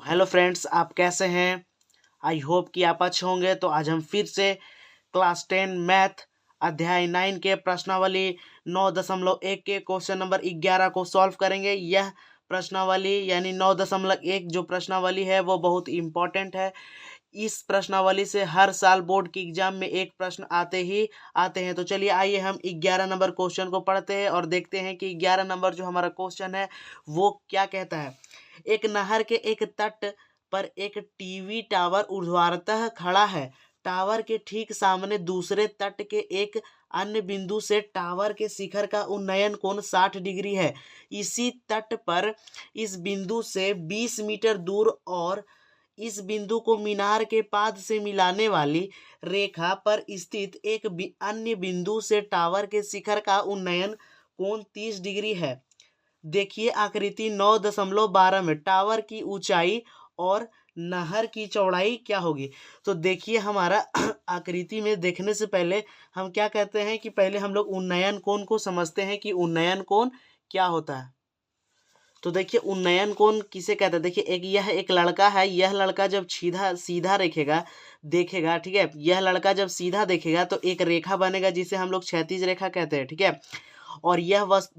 Hello friends, आप कैसे हैं? आई होप कि आप अच्छे होंगे। तो आज हम फिर से क्लास 10 मैथ अध्याय 9 के प्रश्नावली 9.1 के क्वेश्चन नंबर 11 को सॉल्व करेंगे। यह प्रश्नावली यानी 9.1 जो प्रश्नावली है वो बहुत इम्पोर्टेंट है। इस प्रश्नावली से हर साल बोर्ड की एग्जाम में एक प्रश्न आते ही आते हैं। तो चलिए आइए हम 11 नंबर क्वेश्चन को पढ़ते हैं और देखते हैं कि 11 नंबर जो हमारा क्वेश्चन है वो क्या कहता है। एक नहर के एक तट पर एक टीवी टावर ऊर्ध्वाधर खड़ा है। टावर के ठीक सामने दूसरे तट के एक अन्य बिंदु से टावर के शिखर का उन्नयन कोण 60 डिग्री है। इसी तट पर इस बिंदु से 20 मीटर दूर और इस बिंदु को मीनार के पाद से मिलाने वाली रेखा पर स्थित एक अन्य बिंदु से टावर के शिखर का उन्नयन कोण 30 डिग्री है। देखिए आकृति 9.12 में टावर की ऊंचाई और नहर की चौड़ाई क्या होगी। तो देखिए हमारा आकृति में देखने से पहले हम क्या कहते हैं कि पहले हम लोग उन्नयन कोण को समझते हैं कि उन्नयन कोण क्या होता है। तो देखिए उन्नयन कोण किसे कहते हैं। देखिए यह एक लड़का है। यह लड़का जब सीधा सीधा देखेगा ठीक है। यह लड़का जब सीधा देखेगा तो एक रेखा बनेगा जिसे हम लोग क्षैतिज रेखा कहते हैं ठीक है। और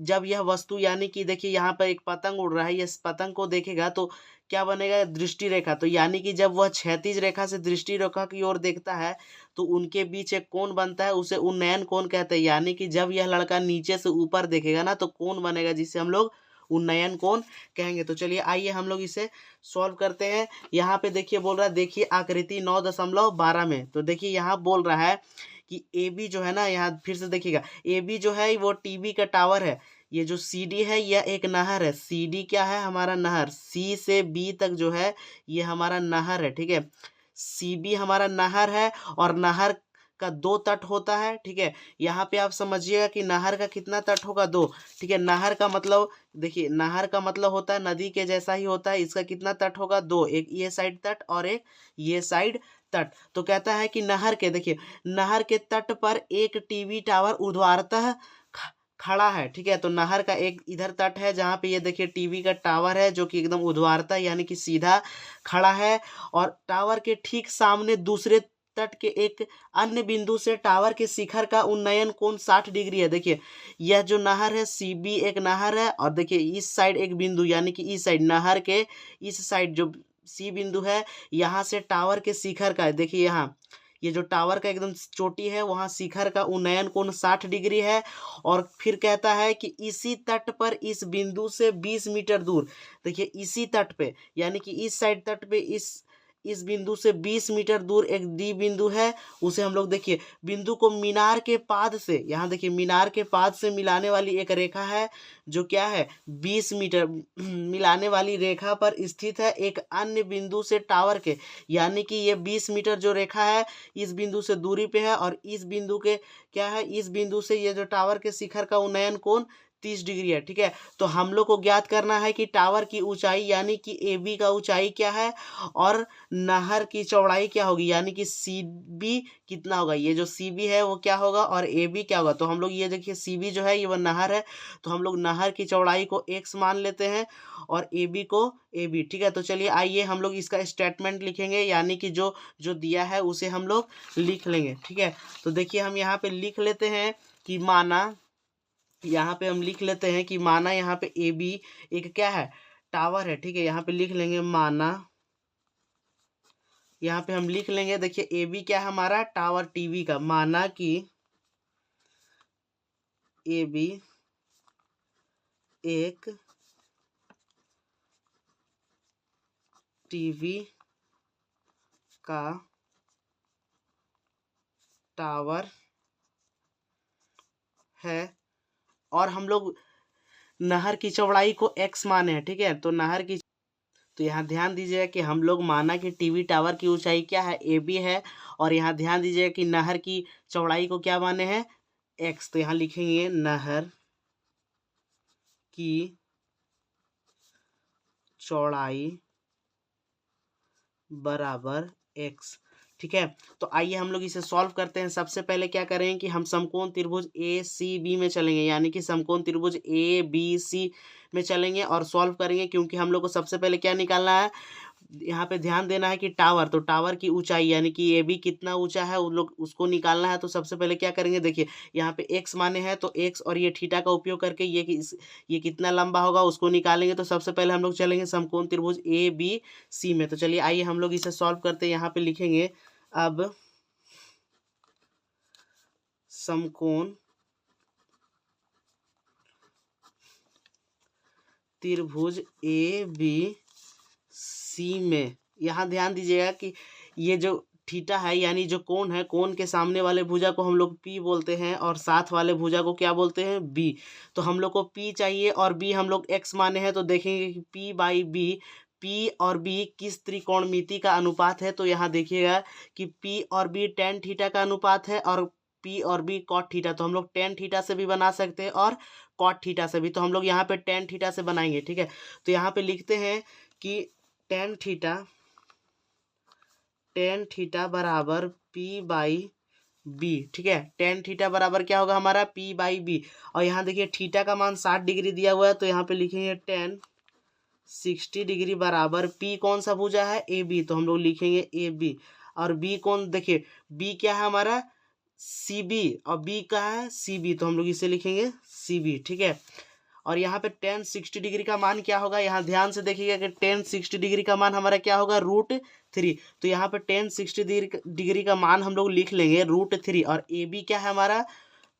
जब यह वस्तु यानी कि देखिए यहाँ पर एक पतंग उड़ रहा है, इस पतंग को देखेगा तो क्या बनेगा, दृष्टि रेखा। तो यानी कि जब वह क्षैतिज रेखा से दृष्टि रेखा की ओर देखता है तो उनके बीच एक कोण बनता है, उसे उन्नयन कोण कहते हैं। यानी कि जब यह लड़का नीचे से ऊपर देखेगा ना तो कोण बनेगा जिसे हम लोग उन्नयन कोण कहेंगे। तो चलिए आइए हम लोग इसे सॉल्व करते हैं। यहाँ पे देखिए बोल रहा है, देखिए आकृति 9.12 में। तो देखिए यहाँ बोल रहा है कि ए बी जो है ना, यहाँ फिर से देखिएगा, ए बी जो है वो टीवी का टावर है। ये जो सी डी है यह एक नहर है। सी डी क्या है, हमारा नहर। सी से बी तक जो है ये हमारा नहर है ठीक है। सी बी हमारा नहर है और नहर का 2 तट होता है ठीक है। यहाँ पे आप समझिएगा कि नहर का कितना तट होगा, 2 ठीक है। नहर का मतलब देखिए, नहर का मतलब होता है नदी के जैसा ही होता है। इसका कितना तट होगा, 2, एक ये साइड तट और एक ये साइड तट। तो कहता है कि नहर के, देखिए नहर के तट पर एक टीवी टावर ऊर्ध्वाधर खड़ा है ठीक है। तो नहर का एक इधर तट है जहाँ पे ये देखिए टीवी का टावर है जो कि एकदम ऊर्ध्वाधर यानी कि सीधा खड़ा है। और टावर के ठीक सामने दूसरे तट के एक अन्य बिंदु से टावर के शिखर का उन्नयन कोण 60 डिग्री है। देखिए यह जो नहर है सीबी एक नहर है और देखिए इस साइड एक बिंदु यानी कि इस साइड नहर के इस साइड जो सी बिंदु है यहाँ से टावर के शिखर का, देखिए यहाँ ये जो टावर का एकदम चोटी है वहाँ शिखर का उन्नयन कोण 60 डिग्री है। और फिर कहता है कि इसी तट पर इस बिंदु से 20 मीटर दूर, देखिए इसी तट पे यानी कि इस साइड तट पे इस बिंदु से 20 मीटर दूर एक डी बिंदु है। उसे हम लोग देखिए बिंदु को मीनार के पाद से, यहाँ देखिए मीनार के पाद से मिलाने वाली एक रेखा है जो क्या है 20 मीटर मिलाने वाली रेखा पर स्थित है एक अन्य बिंदु से टावर के। यानी कि ये 20 मीटर जो रेखा है इस बिंदु से दूरी पे है और इस बिंदु के क्या है, इस बिंदु से ये जो टावर के शिखर का उन्नयन कोण 30 डिग्री है ठीक है। तो हम लोग को ज्ञात करना है कि टावर की ऊंचाई यानी कि ए बी का ऊंचाई क्या है और नहर की चौड़ाई क्या होगी यानी कि सी बी कितना होगा। ये जो सी बी है वो क्या होगा और ए बी क्या होगा। तो हम लोग ये देखिए सी बी जो है ये वो नहर है, तो हम लोग नहर की चौड़ाई को x मान लेते हैं और ए बी को ए बी ठीक है। तो चलिए आइए हम लोग इसका स्टेटमेंट लिखेंगे यानी कि जो जो दिया है उसे हम लोग लिख लेंगे ठीक है। तो देखिए हम यहाँ पे लिख लेते हैं कि माना, यहाँ पे हम लिख लेते हैं कि माना यहाँ पे ए बी एक क्या है, टावर है ठीक है। यहाँ पे लिख लेंगे माना, यहाँ पे हम लिख लेंगे देखिए ए बी क्या है हमारा, टावर टीवी का। माना कि ए बी एक टीवी का टावर है और हम लोग नहर की चौड़ाई को x माने हैं ठीक है। तो नहर की, तो यहाँ ध्यान दीजिएगा कि हम लोग माना कि टीवी टावर की ऊंचाई क्या है, ए बी है। और यहाँ ध्यान दीजिएगा कि नहर की चौड़ाई को क्या माने हैं, x। तो यहाँ लिखेंगे नहर की चौड़ाई बराबर x ठीक है। तो आइए हम लोग इसे सॉल्व करते हैं। सबसे पहले क्या करेंगे कि हम समकोण त्रिभुज ए सी बी में चलेंगे यानी कि समकोण त्रिभुज ए बी सी में चलेंगे और सॉल्व करेंगे, क्योंकि हम लोग को सबसे पहले क्या निकालना है, यहाँ पे ध्यान देना है कि टावर, तो टावर की ऊंचाई यानी कि ए बी कितना ऊंचा है उन लोग उसको निकालना है। तो सबसे पहले क्या करेंगे, देखिए यहाँ पे एक्स माने हैं तो एक्स और ये थीटा का उपयोग करके ये कितना लंबा होगा उसको निकालेंगे। तो सबसे पहले हम लोग चलेंगे समकोण त्रिभुज ए बी सी में। तो चलिए आइए हम लोग इसे सॉल्व करते हैं। यहाँ पे लिखेंगे अब समकोण त्रिभुज ए बी सी में, यहाँ ध्यान दीजिएगा कि ये जो थीटा है यानी जो कोण है, कोण के सामने वाले भुजा को हम लोग पी बोलते हैं और साथ वाले भुजा को क्या बोलते हैं, बी। तो हम लोग को पी चाहिए और बी हम लोग एक्स माने हैं। तो देखेंगे कि पी बाई बी, पी और बी किस त्रिकोणमिति का अनुपात है। तो यहाँ देखिएगा कि पी और बी टेन थीटा का अनुपात है और पी और बी कॉट थीटा। तो हम लोग टेन थीटा से भी बना सकते हैं और कॉट थीटा से भी। तो हम लोग यहाँ पे टेन थीटा से बनाएंगे, ठीक है। तो यहाँ पे लिखते हैं कि टेन थीटा बराबर पी बाई बी, ठीक है। टेन थीटा बराबर क्या होगा हमारा, पी बाई बी। और यहाँ देखिए थीटा का मान 60 डिग्री दिया हुआ है। तो यहाँ पे लिखेंगे टेन 60 डिग्री बराबर पी कौन सा भुजा है, ए बी। तो हम लोग लिखेंगे ए बी। और बी कौन, देखिए बी क्या है हमारा, सी बी, और बी का है सी बी। तो हम लोग इसे लिखेंगे सी बी, ठीक है। और यहाँ पे टेन 60 डिग्री का मान क्या होगा, यहाँ ध्यान से देखिएगा कि टेन 60 डिग्री का मान हमारा क्या होगा, √3। तो यहाँ पे टेन 60 डिग्री का मान हम लोग लिख लेंगे √3। और ए बी क्या है हमारा,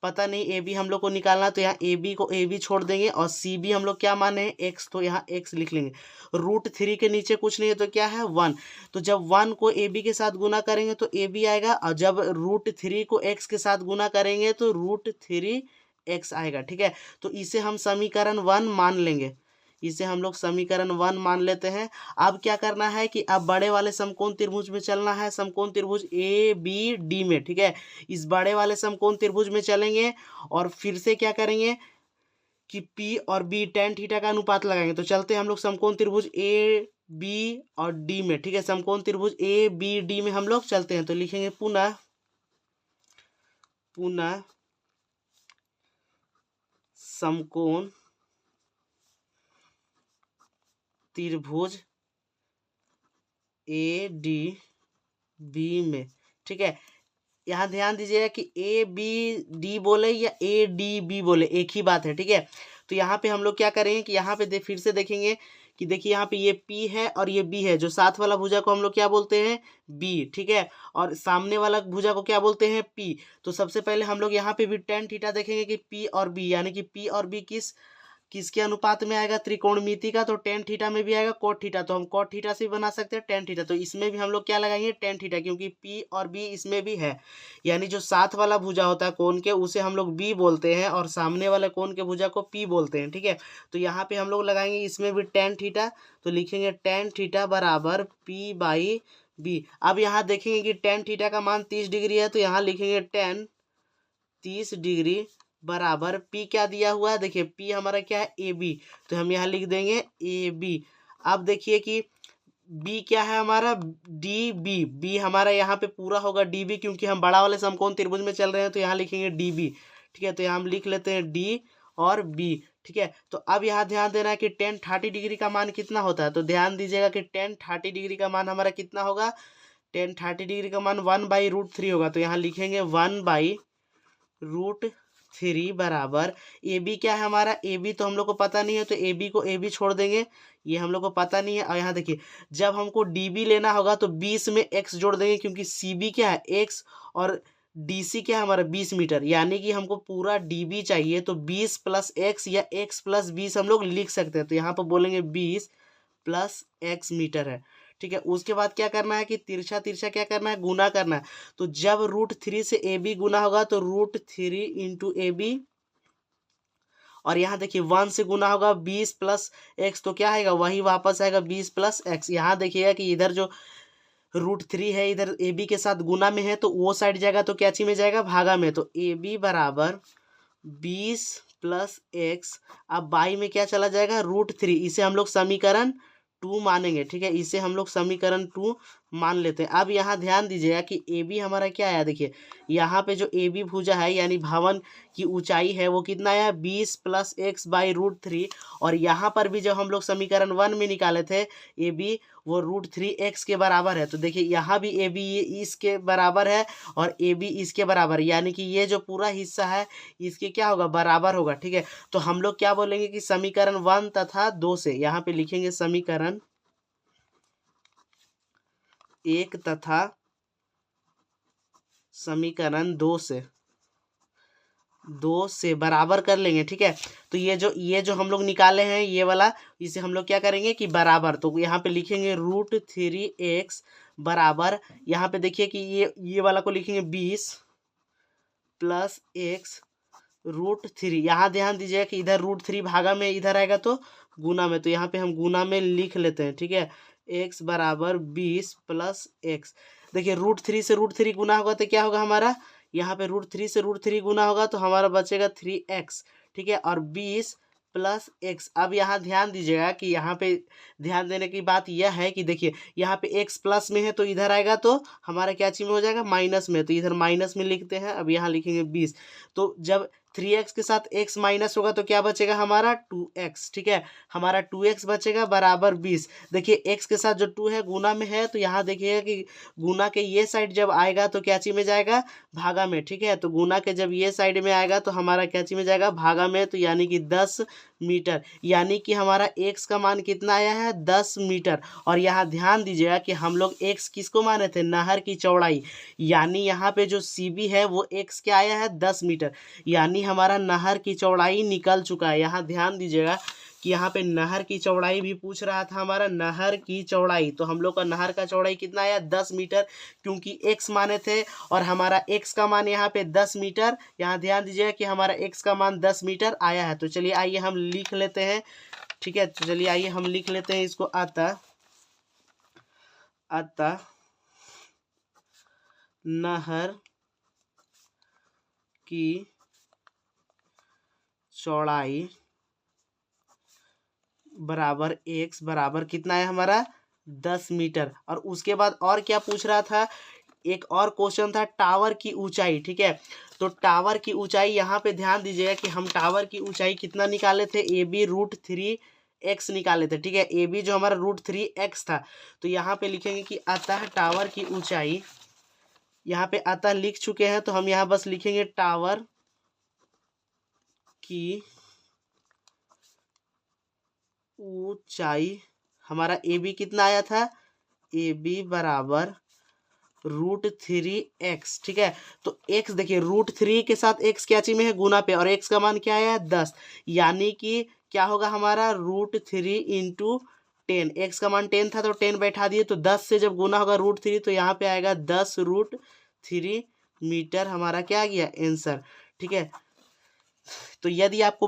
पता नहीं, ए बी हम लोग को निकालना। तो यहाँ ए बी को ए बी छोड़ देंगे और सी बी हम लोग क्या माने हैं, एक्स। तो यहाँ एक्स लिख लेंगे। √3 के नीचे कुछ नहीं है तो क्या है, 1। तो जब 1 को ए बी के साथ गुना करेंगे तो ए बी आएगा, और जब √3 को एक्स के साथ गुना करेंगे तो √3 एक्स आएगा, ठीक है। तो इसे हम समीकरण 1 मान लेंगे, इसे हम लोग समीकरण 1 मान लेते हैं। अब क्या करना है कि अब बड़े वाले समकोण त्रिभुज में चलना है, समकोण त्रिभुज ए बी डी में, ठीक है। इस बड़े वाले समकोण त्रिभुज में चलेंगे और फिर से क्या करेंगे कि P और B tan थीटा का अनुपात लगाएंगे। तो चलते हैं हम लोग समकोण त्रिभुज ए बी और डी में, ठीक है। समकोण त्रिभुज ए बी डी में हम लोग चलते हैं। तो लिखेंगे पुनः समकोण त्रिभुज ए डी बी में, ठीक है। यहाँ ध्यान दीजिएगा कि ए बी डी बोले या ए डी बी बोले एक ही बात है, ठीक है। तो यहाँ पे हम लोग क्या करेंगे कि यहाँ पे फिर से देखेंगे कि देखिए यहाँ पे ये P है और ये B है। जो साथ वाला भुजा को हम लोग क्या बोलते हैं, B, ठीक है। और सामने वाला भुजा को क्या बोलते हैं, P। तो सबसे पहले हम लोग यहाँ पे भी tan थीटा देखेंगे कि P और B यानी कि P और B किसके अनुपात में आएगा, त्रिकोणमिति का। तो tan थीटा में भी आएगा cot थीटा। तो हम cot थीटा से भी बना सकते हैं tan थीटा। तो इसमें भी हम लोग क्या लगाएंगे, tan थीटा, क्योंकि P और B इसमें भी है। यानी जो साथ वाला भुजा होता है कोण के उसे हम लोग B बोलते हैं और सामने वाले कोण के भुजा को P बोलते हैं, ठीक है। तो यहाँ पे हम लोग लगाएंगे इसमें भी tan थीटा। तो लिखेंगे tan थीटा बराबर P बाई B। अब यहाँ देखेंगे कि tan थीटा का मान 30 डिग्री है। तो यहाँ लिखेंगे tan 30 डिग्री बराबर P क्या दिया हुआ है, देखिए P हमारा क्या है, ए बी। तो हम यहाँ लिख देंगे ए बी। अब देखिए कि B क्या है हमारा, डी बी। बी हमारा यहाँ पे पूरा होगा डी बी, क्योंकि हम बड़ा वाले समकोण त्रिभुज में चल रहे हैं। तो यहाँ लिखेंगे डी बी, ठीक है। तो यहाँ हम लिख लेते हैं डी और बी, ठीक है। तो अब यहाँ ध्यान देना है कि tan 30 डिग्री का मान कितना होता है। तो ध्यान दीजिएगा कि tan 30 डिग्री का मान हमारा कितना होगा, tan 30 डिग्री का मान 1/√3 होगा। तो यहाँ लिखेंगे 1/√3 बराबर ए बी क्या है हमारा, ए बी तो हम लोग को पता नहीं है। तो ए बी को ए बी छोड़ देंगे, ये हम लोग को पता नहीं है। और यहाँ देखिए जब हमको डी बी लेना होगा तो 20 में एक्स जोड़ देंगे, क्योंकि सी बी क्या है, एक्स, और डी सी क्या है हमारा 20 मीटर। यानी कि हमको पूरा डी बी चाहिए। तो 20 + x या x + 20 हम लोग लिख सकते हैं। तो यहाँ पर बोलेंगे 20 + x मीटर है, ठीक है। उसके बाद क्या करना है कि तिरछा तिरछा क्या करना है, गुना करना है। तो जब √3 से ए बी गुना होगा तो √3 × ए बी, और यहाँ देखिए 1 से गुना होगा 20 + x। तो क्या आएगा, वही वापस आएगा 20 + x। यहाँ देखिएगा कि इधर जो √3 है इधर ए बी के साथ गुना में है, तो वो साइड जाएगा तो क्या चीज में जाएगा, भागा में। तो ए बी बराबर 20 + x। अब बाई में क्या चला जाएगा, √3। इसे हम लोग समीकरण 2 मानेंगे, ठीक है। इसे हम लोग समीकरण 2 मान लेते हैं। अब यहाँ ध्यान दीजिएगा कि ए बी हमारा क्या आया, देखिए यहाँ पे जो ए बी भुजा है यानी भवन की ऊंचाई है वो कितना आया, 20 + x/√3। और यहाँ पर भी जब हम लोग समीकरण 1 में निकाले थे ए बी, वो √3x के बराबर है। तो देखिए यहाँ भी ए बी इसके बराबर है और ए बी इसके बराबर, यानी कि ये जो पूरा हिस्सा है इसके क्या होगा, बराबर होगा। ठीक है, तो हम लोग क्या बोलेंगे कि समीकरण 1 तथा 2 से, यहाँ पे लिखेंगे समीकरण 1 तथा समीकरण 2 से बराबर कर लेंगे। ठीक है, तो ये जो हम लोग निकाले हैं ये वाला, इसे हम लोग क्या करेंगे कि बराबर, तो यहाँ पे लिखेंगे √3x बराबर, यहाँ पे देखिए कि ये वाला को लिखेंगे 20 + x √3। यहाँ ध्यान दीजिएगा कि इधर √3 भागा में इधर आएगा तो गुना में, तो यहाँ पे हम गुना में लिख लेते हैं। ठीक है, x बराबर 20 + x। देखिए √3 से √3 गुना होगा तो क्या होगा हमारा, यहाँ पे √3 से √3 गुना होगा तो हमारा बचेगा 3x। ठीक है, और 20 + x। अब यहाँ ध्यान दीजिएगा कि यहाँ पे ध्यान देने की बात यह है कि देखिए यहाँ पे x प्लस में है तो इधर आएगा तो हमारा क्या चीज में हो जाएगा, माइनस में, तो इधर माइनस में लिखते हैं। अब यहाँ लिखेंगे 20, तो जब 3x के साथ x माइनस होगा तो क्या बचेगा हमारा 2x। ठीक है, हमारा 2x बचेगा बराबर 20। देखिए x के साथ जो 2 है गुना में है, तो यहाँ देखिएगा कि गुना के ये साइड जब आएगा तो क्या चीज में जाएगा, भागा में। ठीक है, तो गुना के जब ये साइड में आएगा तो हमारा क्या चीज में जाएगा, भागा में, तो यानी कि 10 मीटर, यानी कि हमारा x का मान कितना आया है, 10 मीटर। और यहाँ ध्यान दीजिएगा कि हम लोग x किसको माने थे, नहर की चौड़ाई, यानी यहाँ पे जो CB है वो x क्या आया है, 10 मीटर, यानी हमारा नहर की चौड़ाई निकल चुका है। यहाँ ध्यान दीजिएगा कि यहाँ पे नहर की चौड़ाई भी पूछ रहा था, हमारा नहर की चौड़ाई, तो हम लोग का नहर का चौड़ाई कितना आया, 10 मीटर, क्योंकि x माने थे और हमारा x का मान यहाँ पे 10 मीटर। यहाँ ध्यान दीजिएगा कि हमारा x का मान 10 मीटर आया है। तो चलिए आइए हम लिख लेते हैं। ठीक है, तो चलिए आइए हम लिख लेते हैं इसको, अतः नहर की चौड़ाई बराबर x बराबर कितना है हमारा, 10 मीटर। और उसके बाद और क्या पूछ रहा था, एक और क्वेश्चन था टावर की ऊंचाई। ठीक है, तो टावर की ऊंचाई यहाँ पे ध्यान दीजिएगा कि हम टावर की ऊंचाई कितना निकाले थे, AB √3x निकाले थे। ठीक है, AB जो हमारा √3x था, तो यहाँ पे लिखेंगे कि अतः टावर की ऊंचाई, यहाँ पे अतः लिख चुके हैं तो हम यहाँ बस लिखेंगे टावर की ऊंचाई, हमारा AB कितना आया था, AB बराबर √3x। ठीक है, तो x देखिए √3 के साथ x क्या चीज में है, गुना पे, और x का मान क्या है, 10, यानी कि क्या होगा हमारा √3 × 10। x का मान 10 था तो 10 बैठा दिए, तो 10 से जब गुना होगा √3 तो यहाँ पे आएगा 10 √3 मीटर, हमारा क्या आ गया आंसर। ठीक है, तो यदि आपको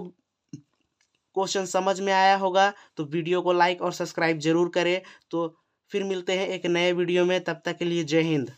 क्वेश्चन समझ में आया होगा तो वीडियो को लाइक और सब्सक्राइब जरूर करें। तो फिर मिलते हैं एक नए वीडियो में, तब तक के लिए जय हिंद।